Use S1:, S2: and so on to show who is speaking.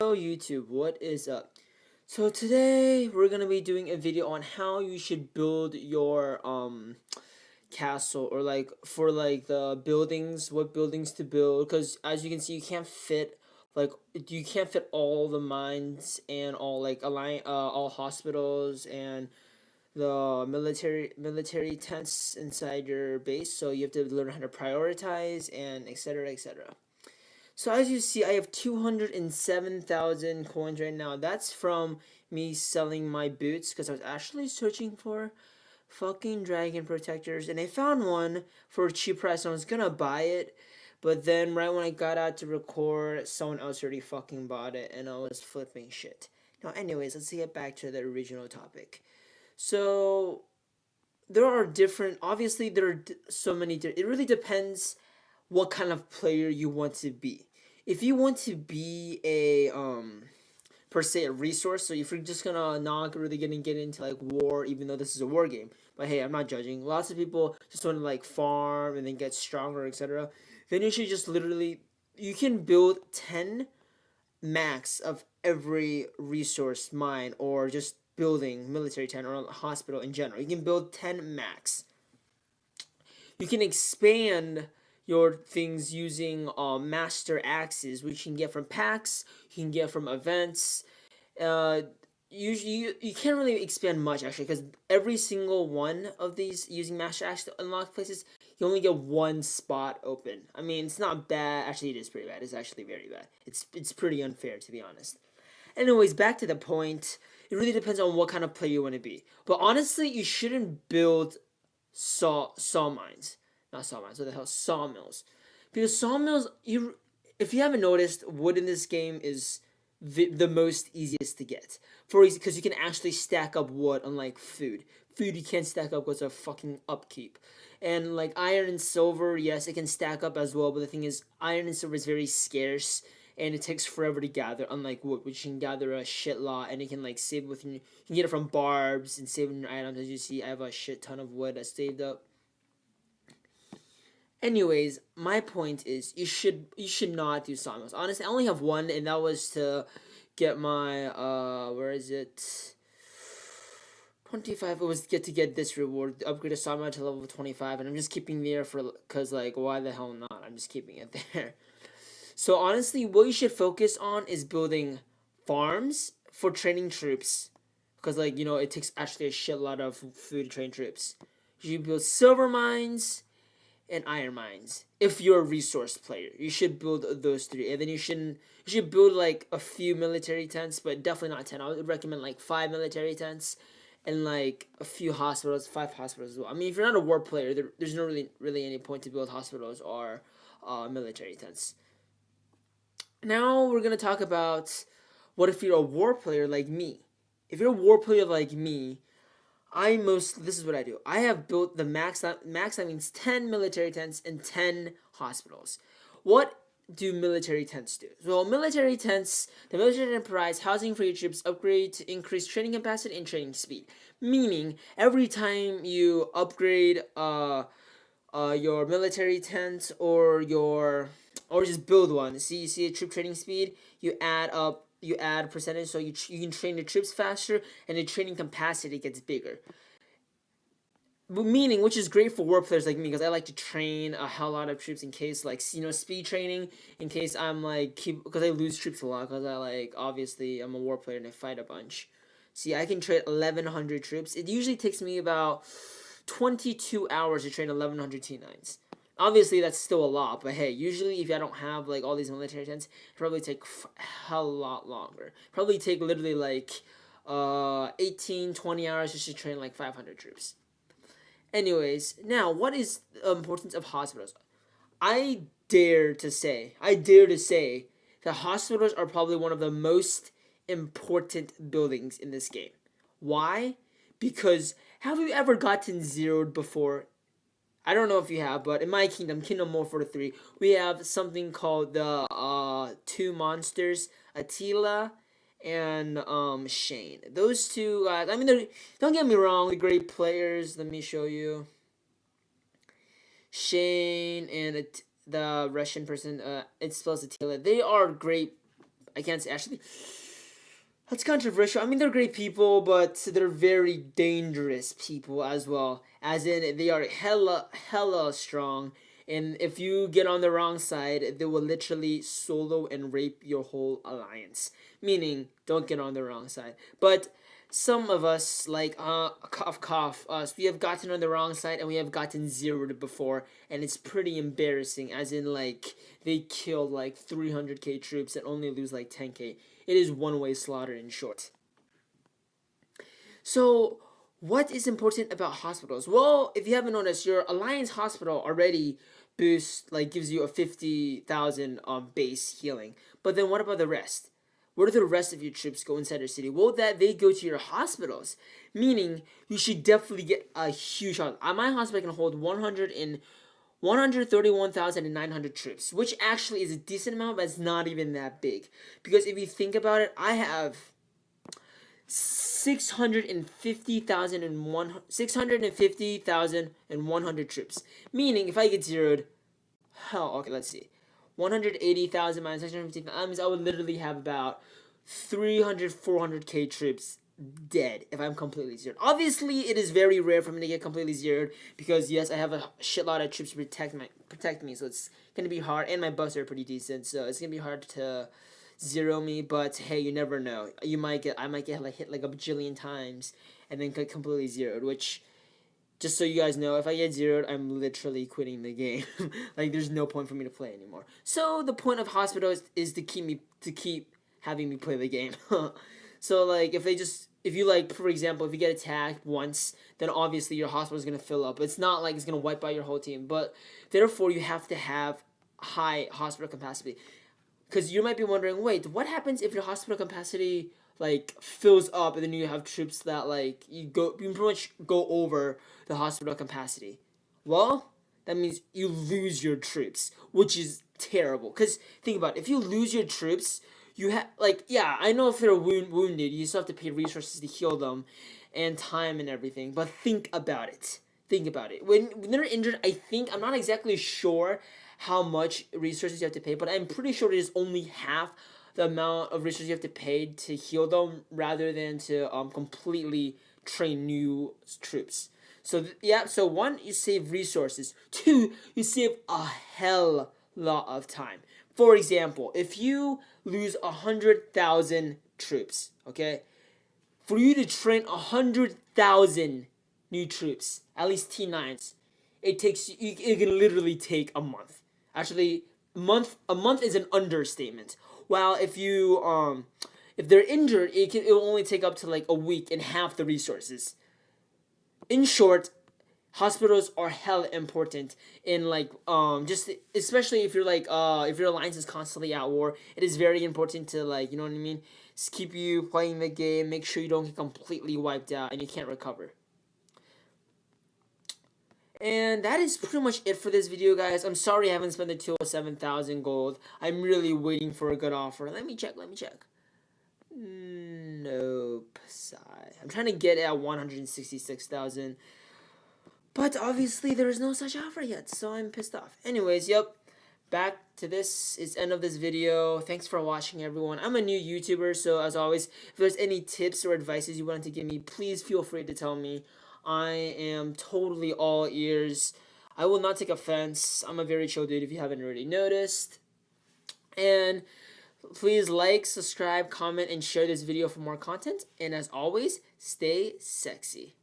S1: Yo YouTube, what is up? So today we're gonna be doing a video on how you should build your castle, or like for like the buildings, what buildings to build, because as you can see you can't fit all the mines and all like all hospitals and the military tents inside your base, so you have to learn how to prioritize and etc etc. So as you see, I have 207,000 coins right now. That's from me selling my boots, because I was actually searching for fucking dragon protectors, and I found one for a cheap price. I was gonna buy it, but then right when I got out to record, someone else already fucking bought it, and I was flipping shit. Now, anyways, let's get back to the original topic. So there are different. Obviously, there are so many. It really depends what kind of player you want to be. If you want to be a per se a resource, so if you're just gonna not really gonna get into like war, even though this is a war game, but hey, I'm not judging. Lots of people just want to like farm and then get stronger, etc. Then you should just literally, you can build 10 max of every resource mine, or just building military 10 or a hospital in general. You can build 10 max. You can expand your things using master axes, which you can get from packs, you can get from events. Uh, Usually you can't really expand much actually, because every single one of these using master axe to unlock places, you only get one spot open. I mean, it's not bad. Actually, it is pretty bad. It's actually very bad. It's pretty unfair, to be honest. Anyways, back to the point. It really depends on what kind of player you want to be. But honestly, you shouldn't build saw mines, not saw mines. What the hell, sawmills? Because sawmills, if you haven't noticed, wood in this game is the most easiest to get. Because you can actually stack up wood, unlike food. Food you can't stack up because of fucking upkeep. And like iron and silver, yes, it can stack up as well. But the thing is, iron and silver is very scarce, and it takes forever to gather, unlike wood, which you can gather a shit lot, and you can like save with you can get it from barbs and save in your items. As you see, I have a shit ton of wood that's saved up. Anyways, my point is you should not do sawmills. Honestly, I only have one, and that was to get my where is it? 25. It was get this reward, upgrade a sawmill to level 25, and I'm just keeping there cause like why the hell not? I'm just keeping it there. So honestly, what you should focus on is building farms for training troops, because like it takes actually a shit lot of food to train troops. You should build silver mines and iron mines. If you're a resource player, you should build those three, and then you should build like a few military tents, but definitely not 10. I would recommend like 5 military tents, and like a few hospitals, 5 hospitals as well. I mean, if you're not a war player, there's no really any point to build hospitals or military tents. Now we're gonna talk about what if you're a war player like me. If you're a war player like me, this is what I do. I have built the max. That means 10 military tents and 10 hospitals. What do military tents do? So the military tent provides housing for your troops, upgrade to increase training capacity and training speed. Meaning, every time you upgrade your military tent, or just build one. See, you see a troop training speed. You add a percentage, so you can train the troops faster, and the training capacity gets bigger. Meaning, which is great for war players like me, because I like to train a hell lot of troops in case, like, speed training, in case I'm like because I lose troops a lot, because I like obviously I'm a war player and I fight a bunch. See, I can train 1,100 troops. It usually takes me about 22 hours to train 1,100 T9s. Obviously, that's still a lot, but hey, usually if I don't have like all these military tents, it probably take a hell lot longer. Probably take literally like 18, 20 hours just to train like 500 troops. Anyways, now what is the importance of hospitals? I dare to say that hospitals are probably one of the most important buildings in this game. Why? Because have you ever gotten zeroed before? I don't know if you have, but in my kingdom, Kingdom 143, we have something called the two monsters, Attila and Shane. Those two guys, I mean, don't get me wrong, they're great players. Let me show you. Shane and the Russian person, it spells Attila. They are great I can't say actually. That's controversial. I mean, they're great people, but they're very dangerous people as well. As in, they are hella strong. And if you get on the wrong side, they will literally solo and rape your whole alliance. Meaning, don't get on the wrong side. But some of us, like, cough, us, we have gotten on the wrong side and we have gotten zeroed before. And it's pretty embarrassing. As in, like, they kill, like, 300k troops and only lose, like, 10k. It is one-way slaughter in short. So, what is important about hospitals? Well, if you haven't noticed, your Alliance hospital already boosts, like, gives you a 50,000 base healing. But then what about the rest? Where do the rest of your troops go inside your city? Well, that they go to your hospitals. Meaning, you should definitely get a huge hospital. My hospital can hold 131,900 troops, which actually is a decent amount, but it's not even that big. Because if you think about it, I have 650,100 troops. Meaning, if I get zeroed, hell, okay, let's see. 180,000 minus 650, that means I would literally have about 400k troops dead if I'm completely zeroed. Obviously, it is very rare for me to get completely zeroed because, yes, I have a shitload of troops to protect me, so it's gonna be hard, and my buffs are pretty decent, so it's gonna be hard to zero me. But hey, you never know. I might get like hit like a bajillion times and then get completely zeroed. Which, just so you guys know, if I get zeroed, I'm literally quitting the game. Like, there's no point for me to play anymore. So the point of hospitals is to keep having me play the game. So, like, if you, like, for example, if you get attacked once, then obviously your hospital is going to fill up. It's not like it's going to wipe out your whole team, but therefore you have to have high hospital capacity. Because you might be wondering, wait, what happens if your hospital capacity, like, fills up and then you have troops that, like, you pretty much go over the hospital capacity? Well, that means you lose your troops, which is terrible. Because think about it, if you lose your troops, you have, like, yeah, I know if they're wounded, you still have to pay resources to heal them and time and everything, but think about it. Think about it. When they're injured, I'm not exactly sure how much resources you have to pay, but I'm pretty sure it is only half the amount of resources you have to pay to heal them rather than to completely train new troops. So so one, you save resources. Two, you save a hell lot of time. For example, if you lose 100,000 troops, okay, for you to train 100,000 new troops, at least T9s, it can literally take a month. Actually, a month is an understatement. While if they're injured, it will only take up to like a week and half the resources. In short, hospitals are hella important in like just especially if you're like if your alliance is constantly at war. It is very important to, like, you know what I mean, just keep you playing the game, make sure you don't get completely wiped out and you can't recover. And that is pretty much it for this video, guys. I'm sorry I haven't spent the 207,000 gold. I'm really waiting for a good offer. Let me check. Nope. Sigh. I'm trying to get it at 166,000. But obviously there is no such offer yet, so I'm pissed off. Anyways, yep. Back to this is end of this video. Thanks for watching, everyone. I'm a new YouTuber, so as always, if there's any tips or advices you wanted to give me, please feel free to tell me. I am totally all ears. I will not take offense. I'm a very chill dude if you haven't already noticed. And please like, subscribe, comment, and share this video for more content. And as always, stay sexy.